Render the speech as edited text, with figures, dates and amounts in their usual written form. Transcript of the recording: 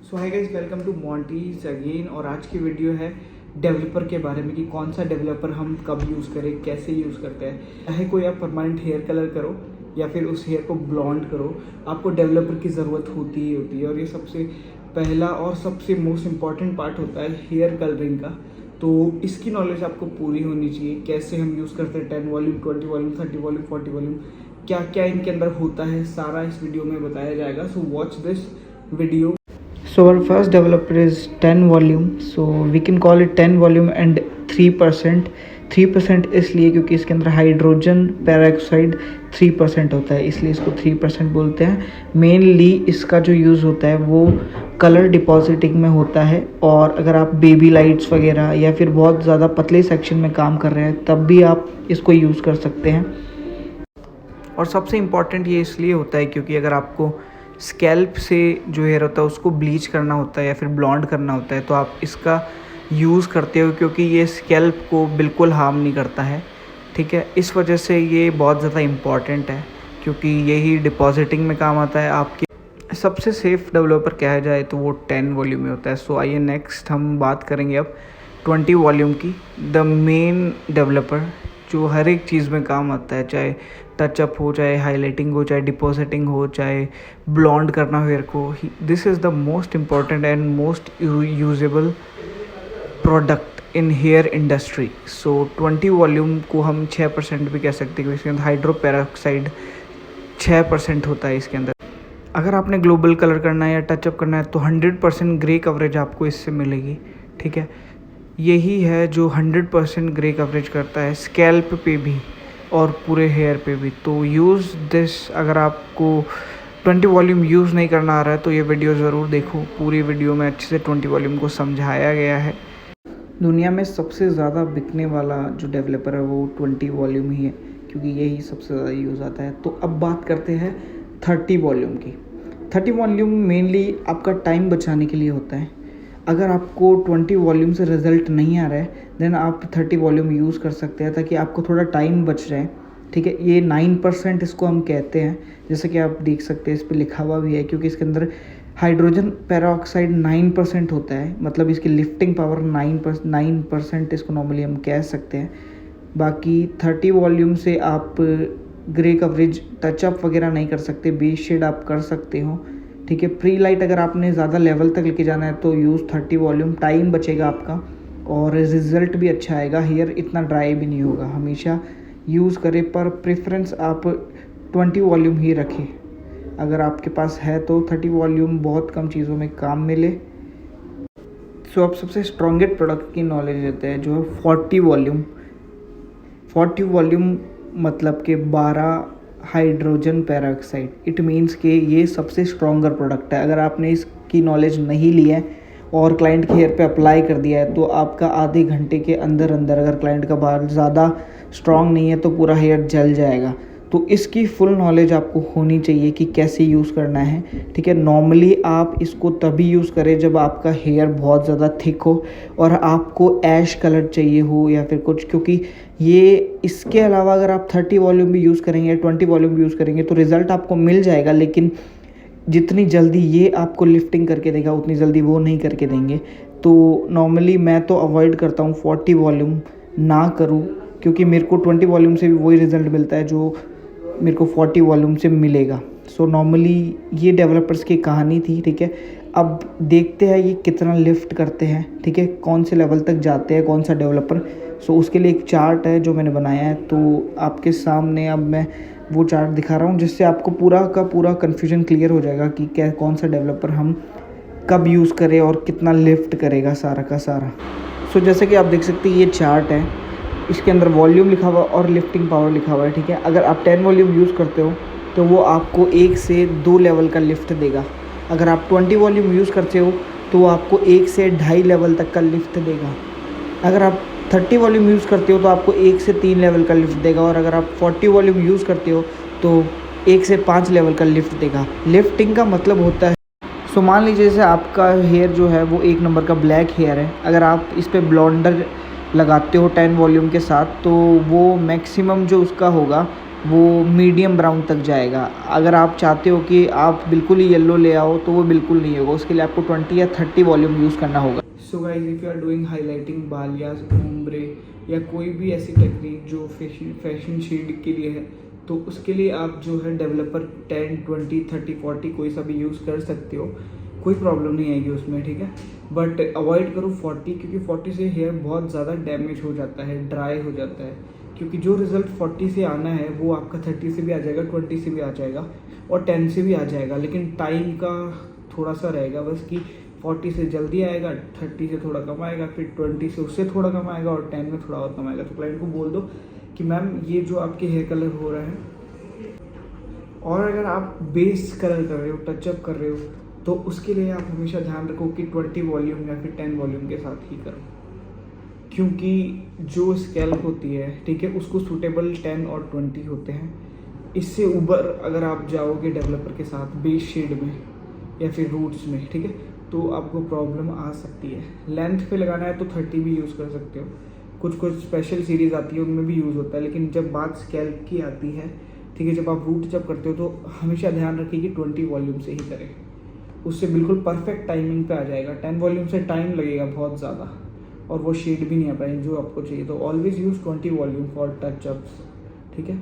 So hi guys, welcome to Monty's again. और आज की वीडियो है डेवलपर के बारे में कि कौन सा डेवलपर हम कब यूज़ करें, कैसे यूज़ करते हैं। चाहे कोई आप परमानेंट हेयर कलर करो या फिर उस हेयर को ब्लॉन्ड करो, आपको डेवलपर की ज़रूरत होती ही होती है। और ये सबसे पहला और सबसे मोस्ट इम्पॉर्टेंट पार्ट होता है हेयर कलरिंग का। तो इसकी नॉलेज आपको पूरी होनी चाहिए, कैसे हम यूज़ करते हैं 10 वॉल्यूम, 20 वॉल्यूम, 30 वॉल्यूम, 40 वॉल्यूम, क्या क्या इनके अंदर होता है, सारा इस वीडियो में बताया जाएगा। So watch this video. So our first developer is 10 volume. So we can call it 10 volume and 3%. 3% इसलिए क्योंकि इसके अंदर हाइड्रोजन पेरोक्साइड 3% होता है, इसलिए इसको 3% बोलते हैं। मेनली इसका जो यूज़ होता है वो कलर डिपॉजिटिंग में होता है, और अगर आप बेबी लाइट्स वगैरह या फिर बहुत ज़्यादा पतले सेक्शन में काम कर रहे हैं तब भी आप इसको यूज़ कर सकते हैं। और सबसे इम्पॉर्टेंट ये इसलिए होता है क्योंकि अगर आपको स्कैल्प से जो हेयर होता है उसको ब्लीच करना होता है या फिर ब्लॉन्ड करना होता है तो आप इसका यूज़ करते हो, क्योंकि ये स्कैल्प को बिल्कुल हार्म नहीं करता है। ठीक है, इस वजह से ये बहुत ज़्यादा इम्पॉर्टेंट है क्योंकि यही डिपॉजिटिंग में काम आता है आपके। सबसे सेफ़ डेवलपर कहा जाए तो वो 10 वॉल्यूम में होता है। सो आइए नेक्स्ट हम बात करेंगे अब 20 वॉल्यूम की। द मेन डेवलपर जो हर एक चीज़ में काम आता है, चाहे टचअप हो, चाहे हाईलाइटिंग हो, चाहे डिपॉजिटिंग हो, चाहे ब्लॉन्ड करना हो हेयर को। This is the most important and most usable product in hair industry. So 20 volume को हम 6% भी कह सकते हैं क्योंकि इसके अंदर हाइड्रो पेरोक्साइड 6% होता है इसके अंदर। अगर आपने ग्लोबल कलर करना है या टचअप करना है तो 100% ग्रे कवरेज आपको इससे मिलेगी। ठीक है, यही है जो 100% ग्रे कवरेज करता है स्कैल्प पे भी और पूरे हेयर पे भी। तो यूज़ दिस। अगर आपको 20 वॉल्यूम यूज़ नहीं करना आ रहा है तो ये वीडियो ज़रूर देखो। पूरी वीडियो में अच्छे से 20 वॉल्यूम को समझाया गया है। दुनिया में सबसे ज़्यादा बिकने वाला जो डेवलपर है वो 20 वॉल्यूम ही है क्योंकि यही सबसे ज़्यादा यूज़ आता है। तो अब बात करते हैं 30 वॉल्यूम की। 30 वॉल्यूम मेनली आपका टाइम बचाने के लिए होता है। अगर आपको 20 वॉल्यूम से रिज़ल्ट नहीं आ रहा है देन आप 30 वॉल्यूम यूज़ कर सकते हैं ताकि आपको थोड़ा टाइम बच जाए। ठीक है, ये 9% इसको हम कहते हैं, जैसे कि आप देख सकते हैं इस पर लिखा हुआ भी है क्योंकि इसके अंदर हाइड्रोजन पेरोक्साइड 9% होता है, मतलब इसकी लिफ्टिंग पावर 9% इसको नॉर्मली हम कह सकते हैं। बाकी 30 वॉल्यूम से आप ग्रे कवरेज टचअप वगैरह नहीं कर सकते, बेस शेड आप कर सकते हो। ठीक है, प्री लाइट अगर आपने ज़्यादा लेवल तक लेके जाना है तो यूज़ 30 वॉल्यूम, टाइम बचेगा आपका और रिज़ल्ट भी अच्छा आएगा, हेयर इतना ड्राई भी नहीं होगा। हमेशा यूज़ करें पर प्रेफरेंस आप 20 वॉल्यूम ही रखें। अगर आपके पास है तो 30 वॉल्यूम बहुत कम चीज़ों में काम मिले। सो अब सबसे स्ट्रॉन्गेस्ट प्रोडक्ट की नॉलेज लेते हैं जो है 40 वॉल्यूम। 40 वॉल्यूम मतलब कि 12 हाइड्रोजन पेरोक्साइड। इट मीन्स कि ये सबसे स्ट्रॉन्गर प्रोडक्ट है। अगर आपने इसकी नॉलेज नहीं ली है और क्लाइंट के हेयर पे अप्लाई कर दिया है तो आपका आधे घंटे के अंदर अंदर, अगर क्लाइंट का बाल ज़्यादा स्ट्रॉन्ग नहीं है तो पूरा हेयर जल जाएगा। तो इसकी फुल नॉलेज आपको होनी चाहिए कि कैसे यूज़ करना है। ठीक है, नॉर्मली आप इसको तभी यूज़ करें जब आपका हेयर बहुत ज़्यादा थिक हो और आपको ऐश कलर चाहिए हो या फिर कुछ, क्योंकि ये इसके अलावा अगर आप 30 वॉल्यूम भी यूज़ करेंगे, 20 वॉल्यूम भी यूज़ करेंगे तो रिज़ल्ट आपको मिल जाएगा, लेकिन जितनी जल्दी ये आपको लिफ्टिंग करके देगा उतनी जल्दी वो नहीं करके देंगे। तो नॉर्मली मैं तो अवॉइड करता हूँ 40 वॉल्यूम ना करूँ, क्योंकि मेरे को 20 वॉल्यूम से भी वही रिज़ल्ट मिलता है जो मेरे को 40 वॉल्यूम से मिलेगा। सो नॉर्मली ये डेवलपर्स की कहानी थी। ठीक है, अब देखते हैं ये कितना लिफ्ट करते हैं। ठीक है, कौन से लेवल तक जाते हैं कौन सा डेवलपर। सो उसके लिए एक चार्ट है जो मैंने बनाया है, तो आपके सामने अब मैं वो चार्ट दिखा रहा हूँ जिससे आपको पूरा का पूरा कन्फ्यूजन क्लियर हो जाएगा कि क्या कौन सा डेवलपर हम कब यूज़ करें और कितना लिफ्ट करेगा सारा का सारा। सो जैसे कि आप देख सकते हैं ये चार्ट है, इसके अंदर वॉल्यूम लिखा हुआ और लिफ्टिंग पावर लिखा हुआ है। ठीक है, अगर आप 10 वॉल्यूम यूज़ करते हो तो वो आपको 1 से 2 लेवल का लिफ्ट देगा। अगर आप 20 वॉल्यूम यूज़ करते हो तो वो आपको 1 से 2.5 लेवल तक का लिफ्ट देगा। अगर आप 30 वॉल्यूम यूज़ करते हो तो आपको 1 से 3 लेवल का लिफ्ट देगा, और अगर आप 40 वॉल्यूम यूज़ करते हो तो 1 से 5 लेवल का लिफ्ट देगा। लिफ्टिंग का मतलब होता है, सो मान लीजिए जैसे आपका हेयर जो है वो 1 नंबर का ब्लैक हेयर है, अगर आप इस पर ब्लॉन्डर लगाते हो 10 वॉल्यूम के साथ तो वो मैक्सिमम जो उसका होगा वो मीडियम ब्राउन तक जाएगा। अगर आप चाहते हो कि आप बिल्कुल ही येलो ले आओ तो वो बिल्कुल नहीं होगा, उसके लिए आपको 20 या 30 वॉल्यूम यूज़ करना होगा। So guys, if you are doing highlighting balayage, ombre या कोई भी ऐसी टेक्निक जो फैशन शेड के लिए है, तो उसके लिए आप जो है डेवलपर 10, 20, 30, 40 कोई सा भी यूज़ कर सकते हो, कोई प्रॉब्लम नहीं आएगी उसमें, ठीक है। बट अवॉइड करो 40, क्योंकि 40 से हेयर बहुत ज़्यादा डैमेज हो जाता है, ड्राई हो जाता है। क्योंकि जो रिज़ल्ट 40 से आना है वो आपका 30 से भी आ जाएगा, 20 से भी आ जाएगा और 10 से भी आ जाएगा, लेकिन टाइम का थोड़ा सा रहेगा बस कि 40 से जल्दी आएगा, 30 से थोड़ा कम आएगा, फिर 20 से उससे थोड़ा कम आएगा और 10 में थोड़ा और कम आएगा। तो क्लाइंट को बोल दो कि मैम ये जो आपके हेयर कलर हो रहा है, और अगर आप बेस कलर कर रहे हो, टचअप कर रहे हो, तो उसके लिए आप हमेशा ध्यान रखो कि 20 वॉल्यूम या फिर 10 वॉल्यूम के साथ ही करो, क्योंकि जो स्कैल्प होती है, ठीक है, उसको सूटेबल 10 और 20 होते हैं। इससे ऊपर अगर आप जाओगे डेवलपर के साथ बेस शेड में या फिर रूट्स में, ठीक है, तो आपको प्रॉब्लम आ सकती है। लेंथ पे लगाना है तो 30 भी यूज़ कर सकते हो, कुछ स्पेशल सीरीज़ आती है उनमें भी यूज़ होता है, लेकिन जब बात स्कैल्प की आती है, ठीक है, जब आप रूट जब करते हो तो हमेशा ध्यान रखिए कि 20 वॉल्यूम से ही करें, उससे बिल्कुल परफेक्ट टाइमिंग पे आ जाएगा। 10 वॉल्यूम से टाइम लगेगा बहुत ज़्यादा और वो शेड भी नहीं आ पाएंगे जो आपको चाहिए। तो always use 20 volume for touch-ups, ठीक है।